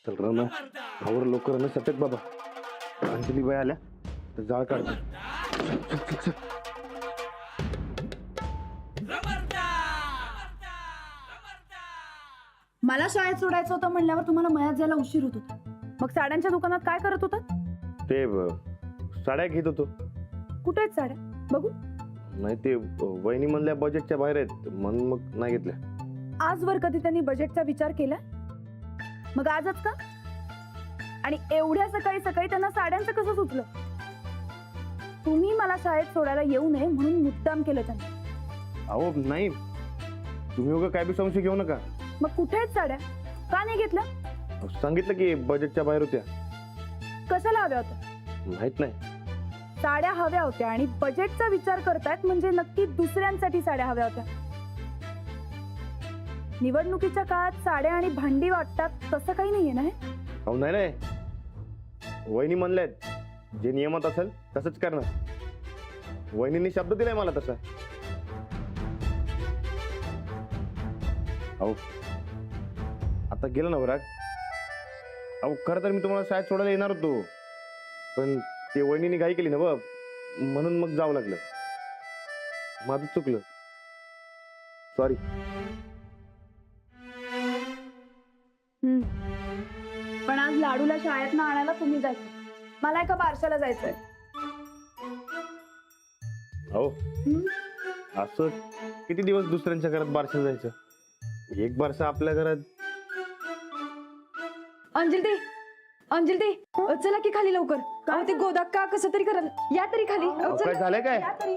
चल रणा आवर लवकर रणा सटक बाबा. अंजली बाई आल्या तर जाळ काढतो. मला शाळेत सोडायचं होतं म्हणल्यावर तुम्हाला मयात जायला उशीर होत होता. मग साड्यांच्या दुकानात काय करत होता? ते साड्या घेत होतो. कुठे आहेत साड्या बघू? नाही ते वहिनी म्हणल्या बजेटच्या बाहेर आहेत म्हणून मग नाही घेतल्या. आजवर कधी त्यांनी बजेटचा विचार केला? मग आजच का? आणि एवढ्या सकाळी सकाळी त्यांना साड्यांचं कसं सुचलं? तुम्ही मला शाळेत सोडायला येऊ नये म्हणून मुद्दाम केलं त्यांनी. अहो नाही तुम्ही उगा काय बी संशय घेऊ नका. मग कुठे आहेत साड्या? का नाही घेतल्या? सांगितलं की बजेटच्या बाहेर होत्या. कशाला हव्या होत्या? माहित नाही. साड्या हव्या होत्या आणि बजेटचा विचार करतायत म्हणजे नक्की दुसऱ्यांसाठी साड्या हव्या होत्या. निवडणुकीच्या काळात साड्या आणि भांडी वाटतात तसं काही नाहीये ना? अहो नाही नाही वहिनी म्हणल्यात जे नियमात असेल तसंच करणार. वहिनींनी शब्द दिलाय मला तसा. अहो आता गेलं ना राग. अहो खरं तर मी तुम्हाला शाळेत सोडायला येणार होतो पण ते वहिनीने घाई केली ना बघ म्हणून मग जावं लागलं. माझं चुकलं. सॉरी. पण आज लाडूला शाळेतनं आणायला तुम्ही जायचं. मला एका बारशाला जायचंय. हो असं किती दिवस दुसऱ्यांच्या घरात बारशा जायचं. एक बारसा आपल्या घरात. अंजली चला की खाली लवकर. अहो ते गोदाक्का कसं तरी करल. या तरी खाली. काय झालंय काय? या तरी.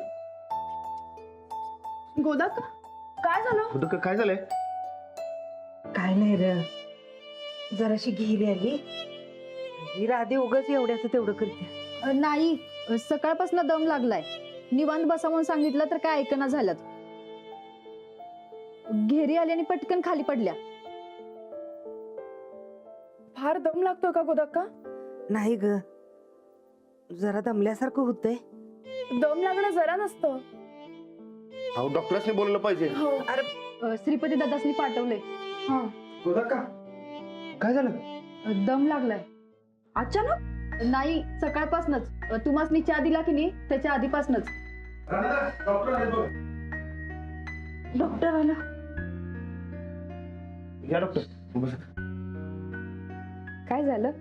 गोदाक्का काय झालं? कुठं काय झालंय? काय नाही र जराशी घेरी आली. राधे उगाच एवढ्याच तेवढं करते. नाही सकाळपासून दम लागलाय. निवांत बसा म्हणून सांगितलं तर काय ऐकना झालं. घेरी आली आणि पटकन खाली पडल्या. फार दम लागतोय का गोदाक्का? नाही ग जरा दमल्यासारखं होतंय. दम लागणं जरा नसतं. अहो डॉक्टर्सने बोललं पाहिजे. श्रीपती दादासनी पाठवलंय. काय झालं? दम लागलाय अचानक? नाही सकाळपासूनच. तुम्हासनी चहा दिला की नाही त्याच्या आधीपासूनच. डॉक्टर आला. या डॉक्टर बस. काय झालं?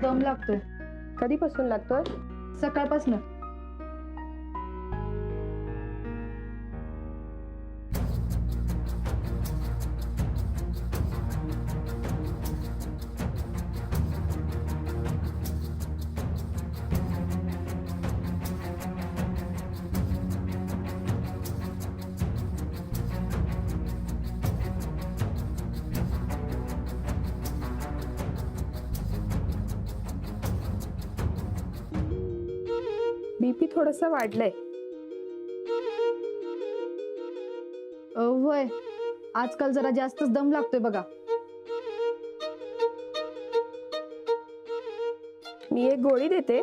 दम लागतोय. कधीपासून लागतोय? सकाळपासून. बीपी थोडंसं वाढलंय. होय आजकाल जरा जास्तच दम लागतोय बघा. मी एक गोळी देते.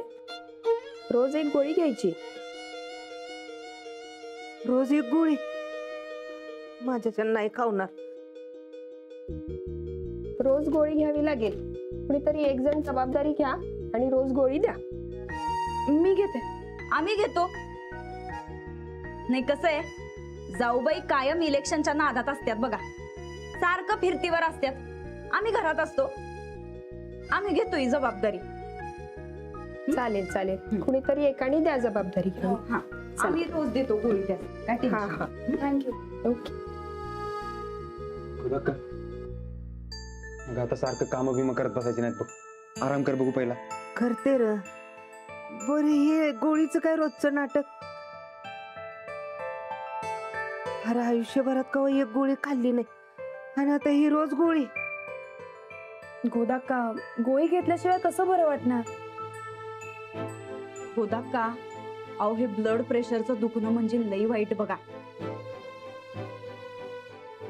रोज एक गोळी घ्यायची. रोज एक गोळी? माझ्याच्या नाही खावणार. रोज गोळी घ्यावी लागेल. कुणीतरी एक जण जबाबदारी घ्या आणि रोज गोळी द्या. मी घेते. आम्ही घेतो. नाही कसं आहे जाऊबाई कायम इलेक्शनच्या नादात असतात बघा. सारखं फिरतीवर असतात. आम्ही घरात असतो. आम्ही घेतो ही जबाबदारी. चालेल चालेल. कुणीतरी एकाने द्या जबाबदारी. हा आम्ही रोज देतो गोळी त्या. काय टेन्शन. थँक्यू. ओके. मग आता सारखं काम बिम करत बसायचे नाहीत बघ. आराम कर बघू पहिला. करते र. बर हे गोळीचं काय रोजचं नाटक? अरे आयुष्यभरात कवा एक गोळी खाल्ली नाही आणि आता ही रोज गोळी. गोदाक्का गोळी घेतल्याशिवाय कसं बरं वाटणार? गोदाक्का अहो हे ब्लड प्रेशरचं दुखणं म्हणजे लई वाईट बघा.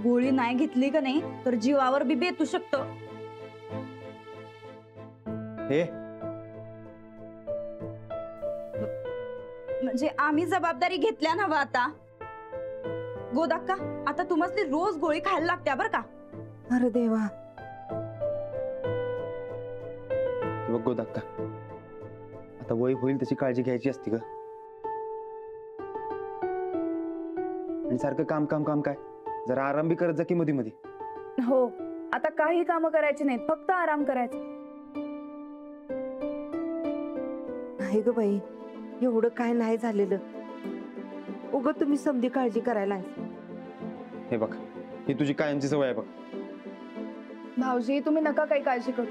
गोळी नाही घेतली का नाही तर जीवावर बी बेतू शकतं. हे म्हणजे आम्ही जबाबदारी घेतल्या ना आता. गोदाक्का आता तुम्हाला रोज गोळी खायला लागत्या बरं का. अरे देवा बघ गोदाक्का, आता वय होईल तशी काळजी घ्यायची असते ग. आणि सारखं काम काम काम काय, जरा आराम बी करत जा की मध्ये मध्ये. हो, आता काही कामं करायची नाहीत, फक्त आराम करायचा. नाही ग बाई, एवढं काय नाही झालेलं. उगं तुम्ही समधी काळजी करायला आहे. हे बघ, ही तुझी कायमची सवय आहे बघ. भाऊजी तुम्ही नका काही काळजी करू.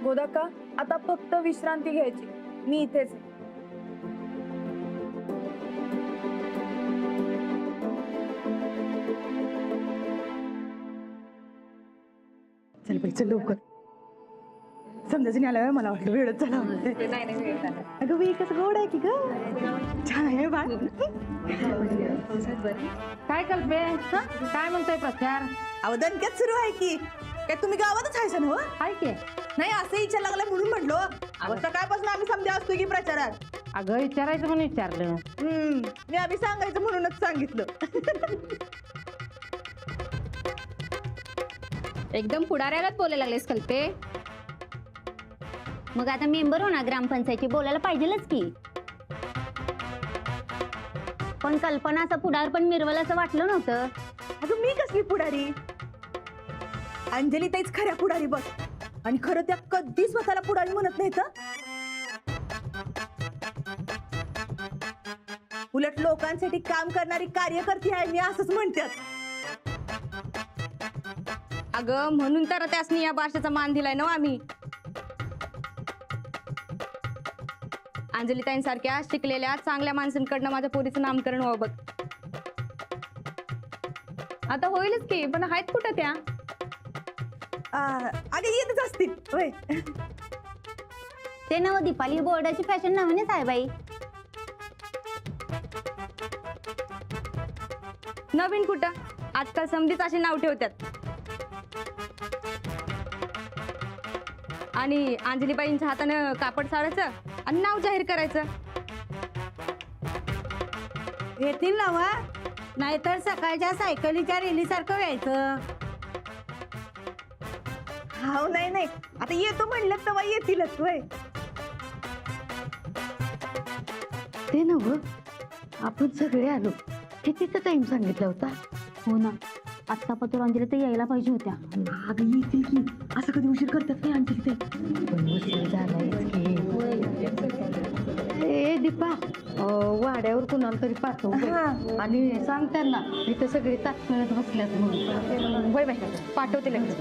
गोदाक्का, आता फक्त विश्रांती घ्यायची. मी इथेच आहे. चल बाई चल लवकर. समजायचं नाही आलं, मला वाटलं वेळच झाला. अगं बाई कसं गोड आहे की ग, छान आहे बा. काय कल्पे काय म्हणतोय प्रचार? अहो दणक्यात सुरू आहे की काय, तुम्ही गावातच आहे ना? काय की नाही असं इच्छा लागला म्हणून म्हटलो. अहो सकाळपासून आम्ही समजा असतो की प्रचारात. अगं विचारायचं म्हणून विचारलं. मी आम्ही सांगायचं म्हणूनच सांगितलं. एकदम पुढाऱ्यालाच बोलायला लागलेस कल्पे. मग आता मेंबर हो ना ग्रामपंचायती, बोलायला पाहिजेलच की. पण कल्पनाचा पुढार पण मिरवल असं वाटलं नव्हतं. अगं मी कसली पुढारी? अंजली ताईच खऱ्या पुढारी बघ. आणि खरं त्या कधी स्वतःला पुढारी म्हणत नाहीत हं. उलट लोकांसाठी काम करणारी कार्यकर्ती आहे मी असंच म्हणतात. अगं म्हणून तर त्यासनी या भाषेचा मान दिलाय ना आम्ही. अंजलीताईंसारख्या शिकलेल्या चांगल्या माणसांकडनं माझ्या पोरीचं नामकरण व्हावं बघ. आता होईलच की, पण आहेत कुठं त्या? अगं येतच असतील होय. ते नव दीपाली बोर्डाची फॅशन नवीनच आहे बाई. नवीन कुठं, आजकाल समधीच अशी नाव ठेवतात. आणि अंजलीबाईंच्या हातानं कापड साडायचं आणि नाव जाहीर करायचं. येतील ना वा, नाहीतर सकाळच्या सायकलीच्या रेलीसारखं व्हायचं. हा नाही नाही, आता येतो म्हणलं तेव्हा येतीलच होय. ते नव आपण सगळे आलो, कितीचा टाइम सांगितला होता? हो ना, आत्ता पत्र अंजली तर यायला पाहिजे होत्या. अगं येतील की, असं कधी उशीर करतात नाही अंजली ताई. पण उशीर झालायच की. ए दीपा, वाड्यावर कुणाला तरी पाठव गं. आणि सांग त्यांना इथं सगळे तात्पर्यात बसल्यात म्हणून. होय बाई, पाठवते लगेच.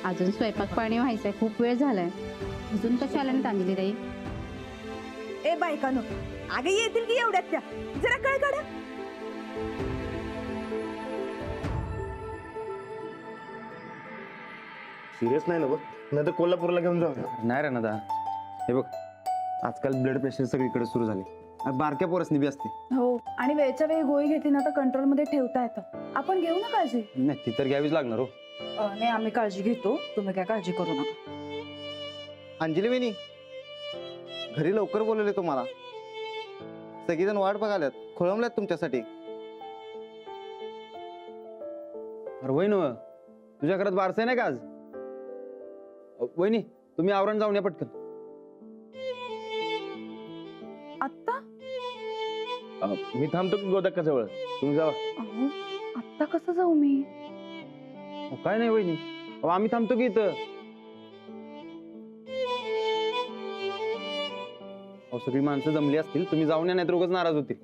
अजून स्वयंपाक पाणी व्हायचंय, खूप वेळ झालाय. अजून कशा आल्या नाहीत अंजली ताई? ए बायकानो, अगं येतील की एवढ्यात त्या, जरा कळ काढा. सिरियस नाही ना बघ, नाही तर कोल्हापूरला घेऊन जाऊ. नाही रे नदा, हे बघ आजकाल ब्लड प्रेशर सगळीकडे सुरू झाले. आणि बारक्या पोरासनी बी असते. हो, आणि वेळच्या वेळी गोळी घेतली ना तर कंट्रोलमध्ये ठेवता येतं. आपण घेऊ ना काळजी. नाही ती तर घ्यावीच लागणार हो. नाही आम्ही काळजी घेतो, तुम्ही काय काळजी करू नका. अंजली वहिनी, घरी लवकर बोलवले तुम्हाला. सगळीजण वाट बघाल्यात, खोळंबल्यात तुमच्यासाठी. अरे वहिनी, तुझ्या घरात बारसं आहे नाही का आज? वहिनी तुम्ही आवरण जाऊन या पटकन. आत्ता? मी थांबतो की गोदाक्का जवळ, तुम्ही जावा. अहो, आत्ता कसं जाऊ मी? काय नाही वहिनी, आम्ही थांबतो की इथं. सगळी माणसं जमली असतील, तुम्ही जाऊन या, नाही तर उगाच नाराज होतील.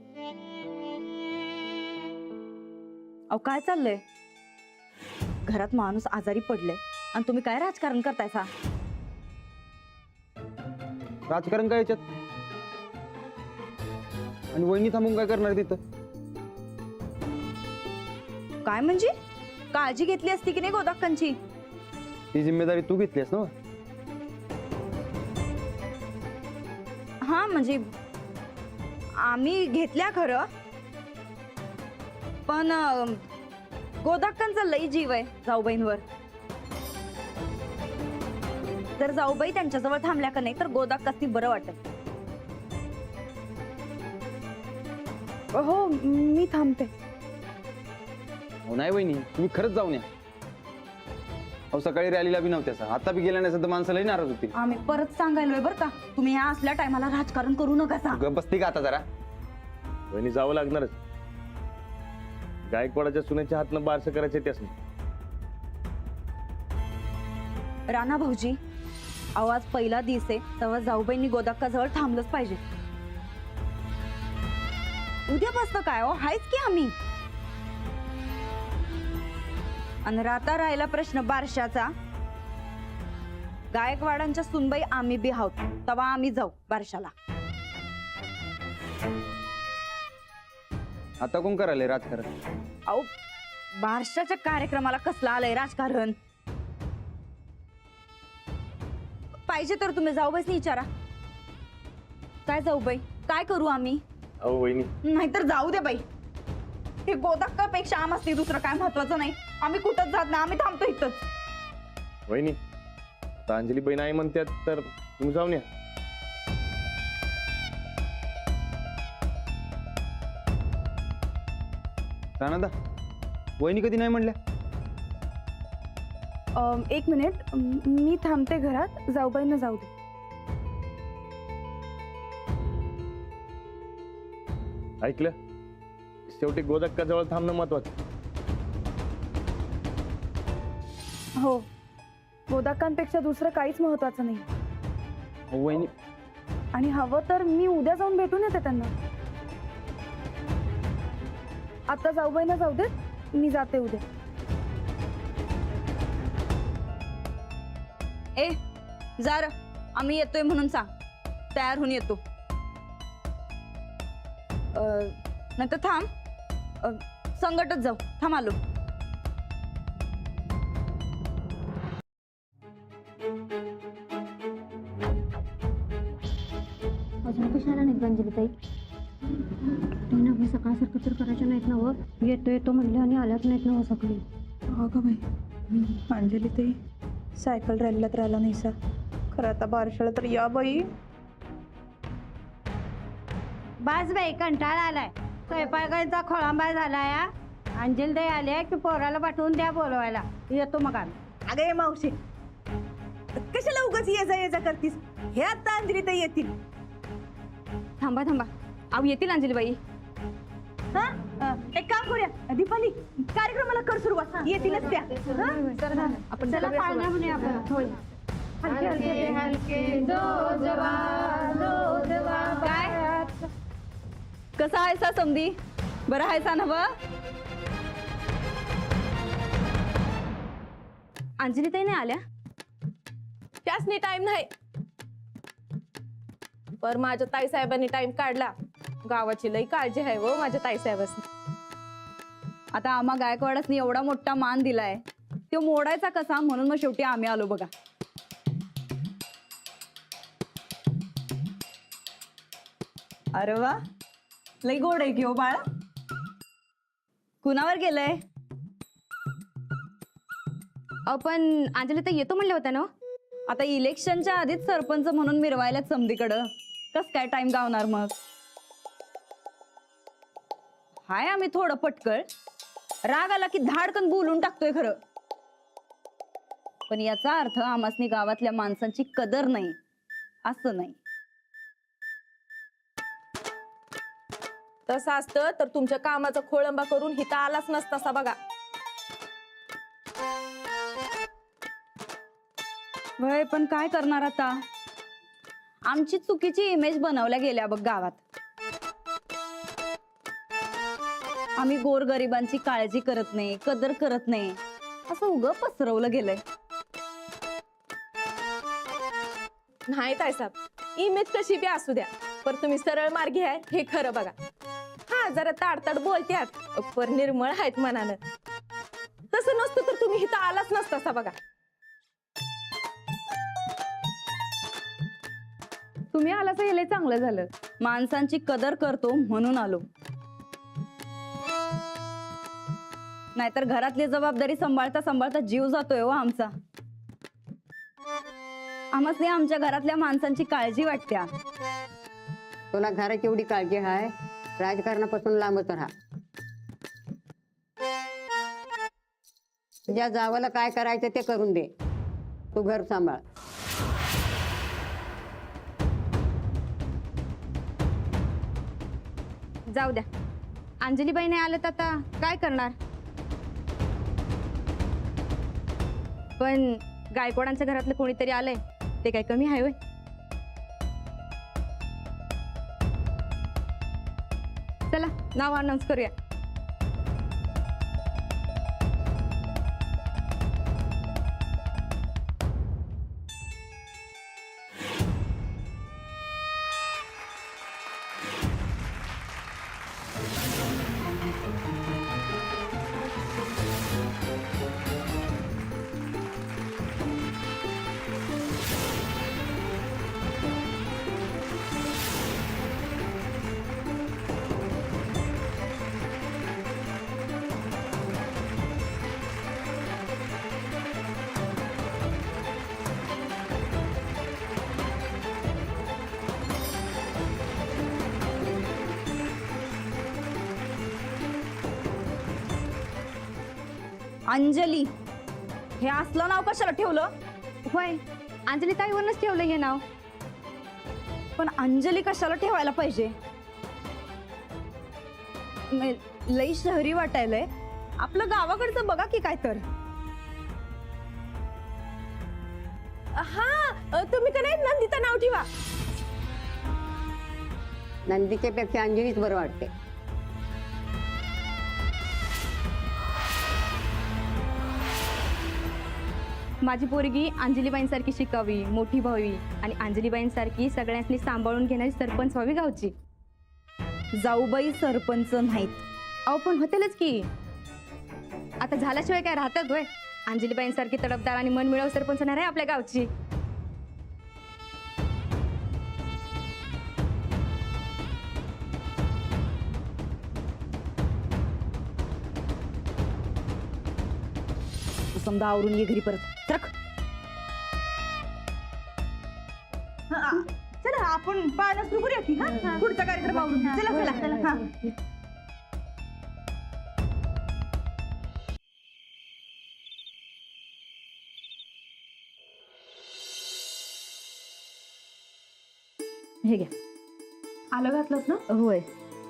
अहो काय चाललंय? घरात माणूस आजारी पडले आणि तुम्ही काय राजकारण करतायसा? राजकारण काय याच्यात? आणि वहिनी थांबून काय करणार तिथं? काय म्हणजे? काळजी घेतली असती की नाही गोदाक्कांची? ती जिम्मेदारी तू घेतलीस ना. हा म्हणजे आम्ही घेतल्या खरं, पण गोदाक्कांचा लई जीव आहे जाऊबाईंवर. जर जाऊबाई त्यांच्याजवळ थांबल्या का नाही तर गोदाक्कासनी बरं वाटत. हो, मी थांबते. हो नाही वहिनी, तुम्ही खरंच जाऊन या. अहो सकाळी रॅलीला बी नव्हत्या आता बी गेल्या नाही तर माणसालाही नाराज होती. आम्ही परत सांगायलोय बरं का, तुम्ही ह्या असल्या टायमाला राजकारण करू नका सा. गप्प बसती का आता जरा. वहिनी जावं लागणारच. गायकवाडाच्या सुनेच्या हातनं बारसं करायचे त्यास. राणा भाऊजी, आवाज पहिला दिस आहे तेव्हा जाऊबाईंनी गोदाक्का जवळ थांबलंच पाहिजे. उद्यापासून काय हो, हायच की आम्ही. आणि राता राहिला प्रश्न बारशाचा. गायकवाडांच्या सुनबाई आम्ही बी आहोत, तेव्हा आम्ही जाऊ बारशाला. आता कोण करायला राजकारण. अहो बारशाच्या कार्यक्रमाला कसलं आलंय राजकारण. पाहिजे तर तुम्ही जाऊबाईसनी विचारा. काय जाऊबाई, काय करू आम्ही. अहो वहिनी, नाहीतर जाऊ दे बाई. हे गोदाक्कापेक्षा आम्हाला दुसरं काय महत्वाचं नाही. आम्ही कुठंच जात नाही, आम्ही थांबतो इथंच. वहिनी आता अंजली बहीण आई म्हणतात तर तुम्ही जाऊन या. राणादा वहिनी कधी नाही म्हणल्या. एक मिनिट, मी थांबते घरात, जाऊबाईंना जाऊ दे. ऐकलं, शेवटी गोदाक्का जवळ थांबणं महत्वाचं. हो, गोदाक्कांपेक्षा दुसरं काहीच महत्वाचं नाही. वहिनी आणि हवं तर मी उद्या जाऊन भेटून येते त्यांना. आता जाऊबाईंना जाऊ देत, मी जाते उद्या. ए जार, आम्ही येतोय म्हणून सांग, तयार होऊन येतो. नंतर थांब, संगटच जाऊ. थांब आलो. अजून कशाला नाही अंजलीताई. सकाळसारखं तर करायचं नाहीत ना व. येतो येतो म्हणले आणि आल्याच नाहीत ना व सकाळी. अगं बाई, अंजली ताई सायकल रॅलीला तर आला नाही सा. खरं आता बारशाला तर या बाई. बास बाई, कंटाळा आलाय. स्वयंपाकाचा खोळंबा झालाय. अंजलीताई आले की पोराला पाठवून द्या बोलवायला, येतो मग आम्ही. अगं ये मावशी, कशाला उगाच ये जा करतीस. हे आता अंजली ताई येतील. थांबा थांबा, अहो येतील अंजलीबाई. हा, एक काम करूया दीपाली, कार्यक्रमाला कर सुरुवात. येतीलच त्या. आपण चला पाळण्या म्हणूया आपण. होय. हलके हलके हलके जो जवा जो जवा. काय कसा आहेसा समधी, बरं आहेसा ना व. अंजलीताई नाही आल्या. त्यासनी टाइम नाही, पर माझ्या ताई साहेबांनी टाइम काढला. गावाची लई काळजी आहे व माझ्या ताई साहेबांनी. आता आम्हा गायकवाडासनी एवढा मोठा मान दिलाय, तो मोडायचा कसा, म्हणून मग शेवटी आम्ही आलो बघा. अरे वा, लई गोड आहे की हो बाळा. कुणावर गेलंय. आपण अंजलीताई येतो म्हणल्या होत्या ना. आता इलेक्शनच्या आधीच सरपंच म्हणून मिरवायलाच समधीकडं, कस काय टाइम गावणार मग. हाय आम्ही थोडं पटकळ, राग आला की धाडकन बोलून टाकतोय खरं. पण याचा अर्थ आमासनी गावातल्या माणसांची कदर नाही असं नाही. तसं असतं तर तुमच्या कामाचा खोळंबा करून हिता आलाच नसतासा बघा. वय पण काय करणार आता, आमची चुकीची इमेज बनवल्या गेल्या बघ गावात. आम्ही गोरगरिबांची काळजी करत नाही, कदर करत नाही, असं उगं पसरवलं गेलंय. नाही ताईसाहेब, इमेज कशी बी असू द्या, पर तुम्ही सरळ मार्गी आहे हे खरं बघा. हा जरा ताडताड बोलत्यात, पर निर्मळ आहेत मनानं. तसं नसतं तर तुम्ही इथं आलाच नसतासा बघा. तुम्ही आला तर हे चांगलं झालं. माणसांची कदर करतो म्हणून आलो, नाहीतर घरातली जबाबदारी सांभाळता सांभाळता जीव जातोय हो आमचा. आम्हासनी आमच्या घरातल्या माणसांची काळजी वाटत्या. तुला घराची एवढी काळजी आहे, राजकारणापासून लांबच राहा. तुझ्या जावाला काय करायचं ते करून दे, तू घर सांभाळ. जाऊ द्या, अंजलीबाई नाही आलं तर आता काय करणार. पण गायकवाडांच्या घरातलं कोणीतरी आलंय ते काय कमी आहे होय. चला नाव अनाऊन्स करूया. अंजली, हे असलं नाव कशाला ठेवलं. होय, अंजली ताईवरच ठेवलं हे नाव. पण अंजली कशाला ठेवायला पाहिजे. लई शहरी वाटायलंय. आपलं गावाकडचं बघा की काय तर. हा तुम्ही का नाही नंदिता नाव ठेवा. नंदीच्या पेक्षा अंजलीच बरं वाटते. माझी पोरगी अंजलीबाईंसारखी शिकावी, मोठी व्हावी आणि अंजलीबाईंसारखी सगळ्यांनी सांभाळून घेणारी सरपंच व्हावी गावची. जाऊबाई सरपंच नाहीत. अहो पण होतेलच की. आता झाल्याशिवाय काय राहतात होय. अंजलीबाईंसारखी तडफदार आणि मनमिळावू सरपंच नाही आहे आपल्या गावची. समजा आवरून ये घरी परत. चला आपण पाळणं सुरू करूया की. हा, पुढचा कार्यक्रम आवरून. चला चला. हा. हे घ्या. आलं घातलंस ना. होय.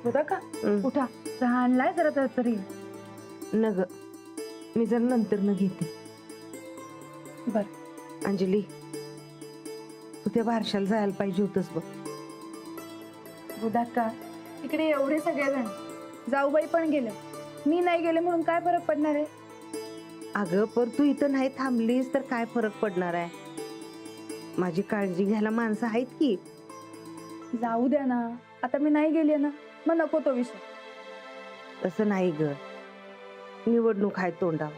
होता का. उठा, चहा आणलाय जरा तरी. नग, मी जरा नंतर न घेते. बर. अंजली, तू त्या बारशाला जायला पाहिजे होतस बघ. बुधा का, इकडे एवढे सगळेजण, जाऊबाई पण गेले, मी नाही गेले म्हणून काय फरक पडणार आहे. अगं पण तू इथं नाही थांबलीस तर काय फरक पडणार आहे. माझी काळजी घ्यायला माणसं आहेत की. जाऊ द्या ना, आता मी नाही गेले ना, मग नको तो विषय. तसं नाही ग, निवडणूक आहे तोंडावर.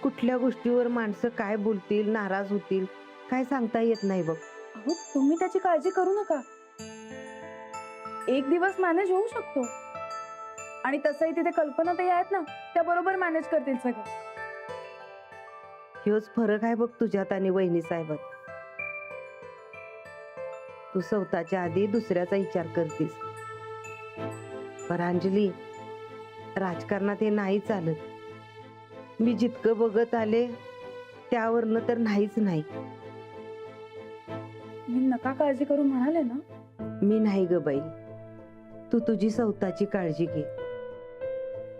कुठल्या गोष्टीवर माणसं काय बोलतील, नाराज होतील, काय सांगता येत नाही बघ. अहो तुम्ही त्याची काळजी करू नका. एक दिवस मॅनेज होऊ शकतो. आणि तसंही तिथे कल्पना ताई आहेत ना, त्या बरोबर मॅनेज करतील सगळं. ह्योच फरक आहे बघ तुझ्यात आणि वहिनी साहेबात. तू स्वतःच्या आधी दुसऱ्याचा विचार करतीस. पर अंजली, राजकारणात हे नाही चालत. मी जितकं बघत आले त्यावरनं तर नाहीच नाही. मी नका काळजी करू म्हणाले ना. मी नाही ग बाई, तू तुझी स्वतःची काळजी घे.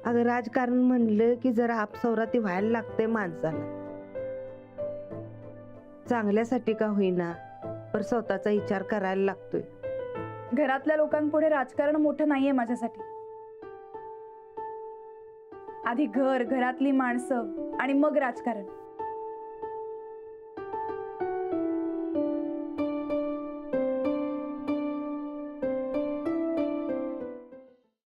अगं राजकारण म्हणलं की जरा आपसवरा ते व्हायला लागतंय माणसाला. चांगल्यासाठी का होईना, पण स्वतःचा विचार करायला लागतोय. घरातल्या लोकांपुढे राजकारण मोठं नाहीये माझ्यासाठी. आधी घर, घरातली माणसं आणि मग राजकारण.